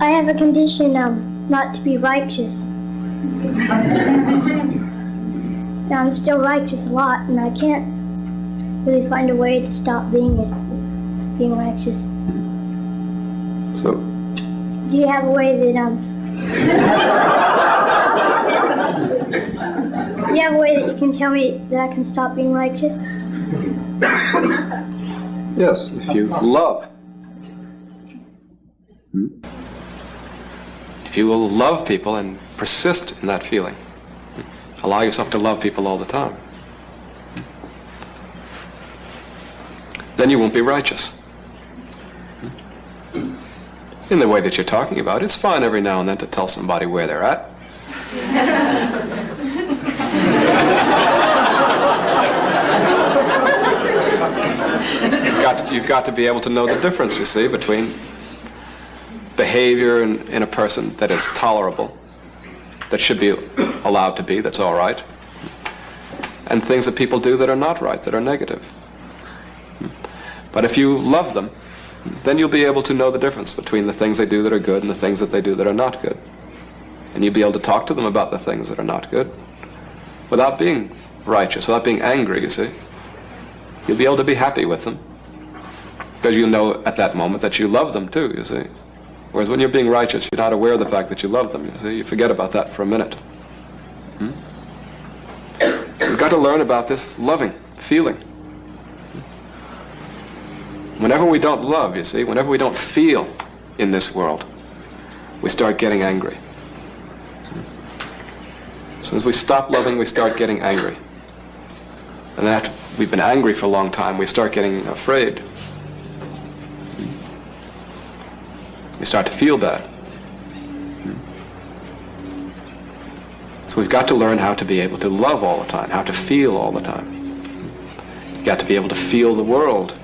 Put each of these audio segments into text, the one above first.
I have a condition not to be righteous. Now, I'm still righteous a lot, and I can't really find a way to stop being righteous. So, do you have a way that do you have a way that you can tell me that I can stop being righteous? yes, if you love. If you will love people and persist in that feeling, allow yourself to love people all the time, then you won't be righteous. In the way that you're talking about, it's fine every now and then to tell somebody where they're at. You've got to be able to know the difference, you see, between behavior in a person that is tolerable, that should be allowed to be, that's all right, and things that people do that are not right, that are negative. But if you love them, then you'll be able to know the difference between the things they do that are good and the things that they do that are not good. And you'll be able to talk to them about the things that are not good without being righteous, without being angry, you see. You'll be able to be happy with them because you know at that moment that you love them too, you see. Whereas when you're being righteous, you're not aware of the fact that you love them, you see. You forget about that for a minute. So we've got to learn about this loving feeling. Whenever we don't love, you see, whenever we don't feel in this world, we start getting angry. As soon as we stop loving, we start getting angry. And then after we've been angry for a long time, we start getting afraid. We start to feel bad. So we've got to learn how to be able to love all the time, how to feel all the time. You've got to be able to feel the world.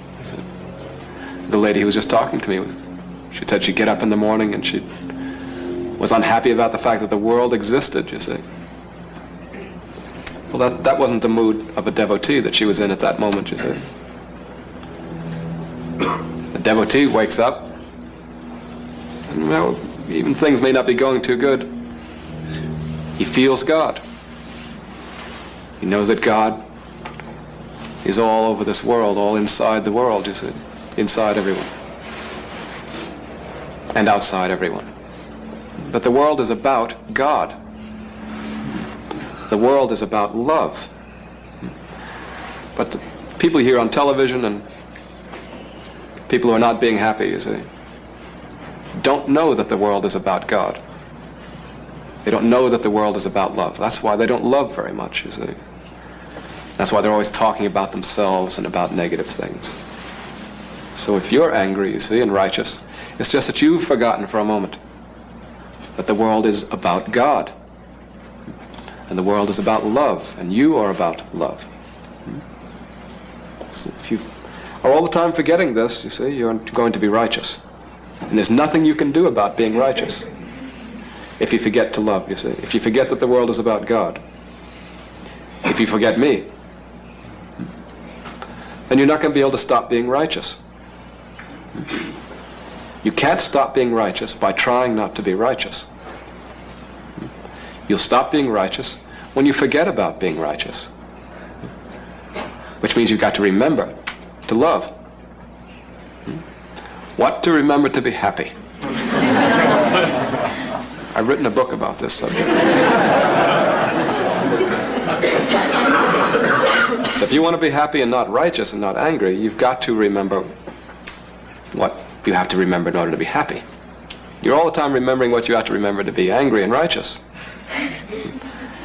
The lady who was just talking to me, she said she'd get up in the morning and she was unhappy about the fact that the world existed, you see. Well, that wasn't the mood of a devotee that she was in at that moment, you see. The devotee wakes up, and you know, even things may not be going too good. He feels God. He knows that God is all over this world, all inside the world, you see. Inside everyone. And outside everyone. That the world is about God. The world is about love. But the people here on television and people who are not being happy, you see, don't know that the world is about God. They don't know that the world is about love. That's why they don't love very much, you see. That's why they're always talking about themselves and about negative things. So if you're angry, you see, and righteous, it's just that you've forgotten for a moment that the world is about God. And the world is about love, and you are about love. So if you are all the time forgetting this, you see, you're going to be righteous. And there's nothing you can do about being righteous if you forget to love, you see. If you forget that the world is about God. If you forget me, then you're not going to be able to stop being righteous. You can't stop being righteous by trying not to be righteous. You'll stop being righteous when you forget about being righteous. Which means you've got to remember to love. What to remember to be happy. I've written a book about this subject. So if you want to be happy and not righteous and not angry, you've got to remember what you have to remember in order to be happy. You're all the time remembering what you have to remember to be angry and righteous.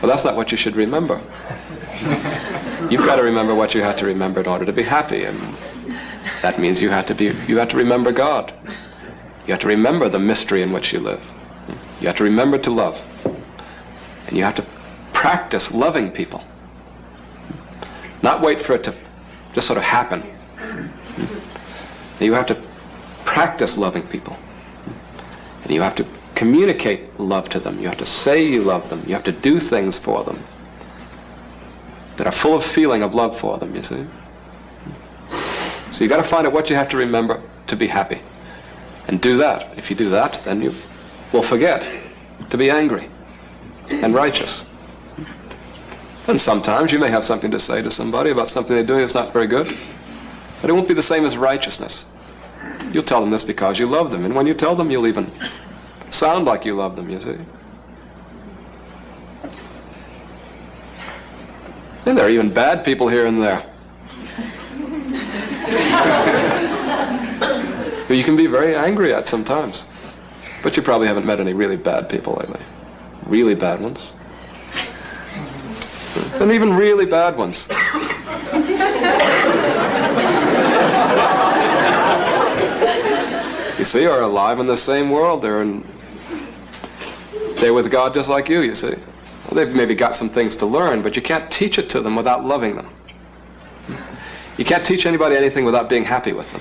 Well, that's not what you should remember. You've got to remember what you have to remember in order to be happy, and that means you have to remember God. You have to remember the mystery in which you live. You have to remember to love. And you have to practice loving people. Not wait for it to just sort of happen. You have to practice loving people. And you have to communicate love to them. You have to say you love them. You have to do things for them that are full of feeling of love for them, you see. So you've got to find out what you have to remember to be happy. And do that. If you do that, then will forget to be angry and righteous. And sometimes you may have something to say to somebody about something they're doing that's not very good, but it won't be the same as righteousness. You'll tell them this because you love them, and when you tell them, you'll even sound like you love them, you see. And there are even bad people here and there who you can be very angry at sometimes. But you probably haven't met any really bad people lately. Really bad ones. And even really bad ones. You see, are alive in the same world. They're with God just like you see. Well, they've maybe got some things to learn, but you can't teach it to them without loving them. You can't teach anybody anything without being happy with them.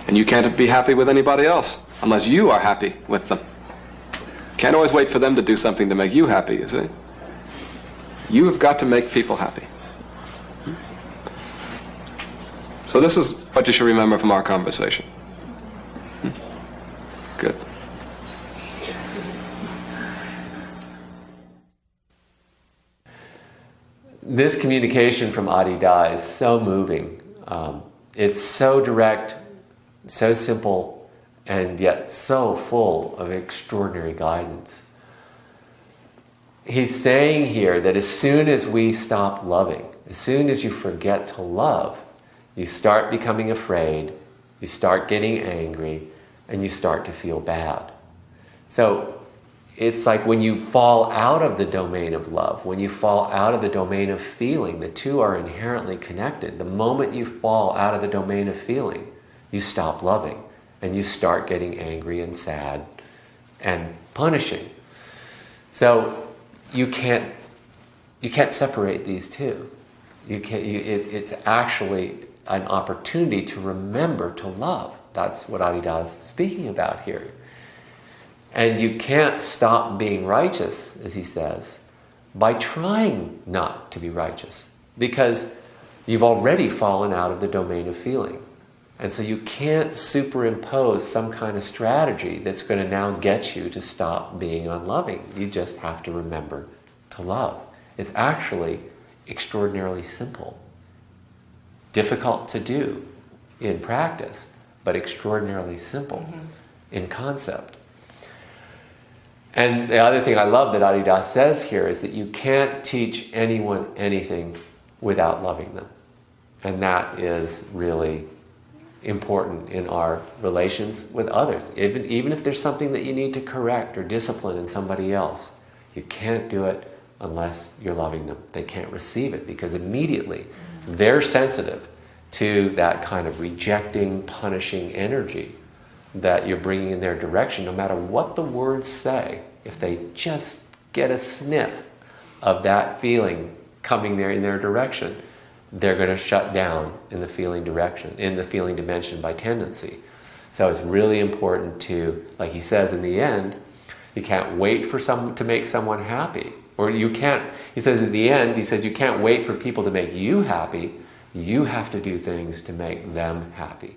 And you can't be happy with anybody else unless you are happy with them. Can't always wait for them to do something to make you happy, you see. You have got to make people happy. So this is what you should remember from our conversation. Good. This communication from Adida is so moving. It's so direct, so simple, and yet so full of extraordinary guidance. He's saying here that as soon as we stop loving, as soon as you forget to love, you start becoming afraid, you start getting angry, and you start to feel bad. So it's like when you fall out of the domain of love, when you fall out of the domain of feeling, the two are inherently connected. The moment you fall out of the domain of feeling, you stop loving, and you start getting angry and sad and punishing. So you can't separate these two. It's actually an opportunity to remember to love. That's what Adida is speaking about here. And you can't stop being righteous, as he says, by trying not to be righteous, because you've already fallen out of the domain of feeling. And so you can't superimpose some kind of strategy that's going to now get you to stop being unloving. You just have to remember to love. It's actually extraordinarily simple. Difficult to do in practice, but extraordinarily simple in concept. And the other thing I love that Adida says here is that you can't teach anyone anything without loving them. And that is really important in our relations with others. Even if there's something that you need to correct or discipline in somebody else, you can't do it unless you're loving them. They can't receive it because immediately they're sensitive to that kind of rejecting, punishing energy that you're bringing in their direction, no matter what the words say. If they just get a sniff of that feeling coming there in their direction, they're going to shut down in the feeling direction, in the feeling dimension by tendency. So it's really important to, like he says in the end, you can't wait for someone to make someone happy. Or you can't, he says at the end, he says you can't wait for people to make you happy. You have to do things to make them happy.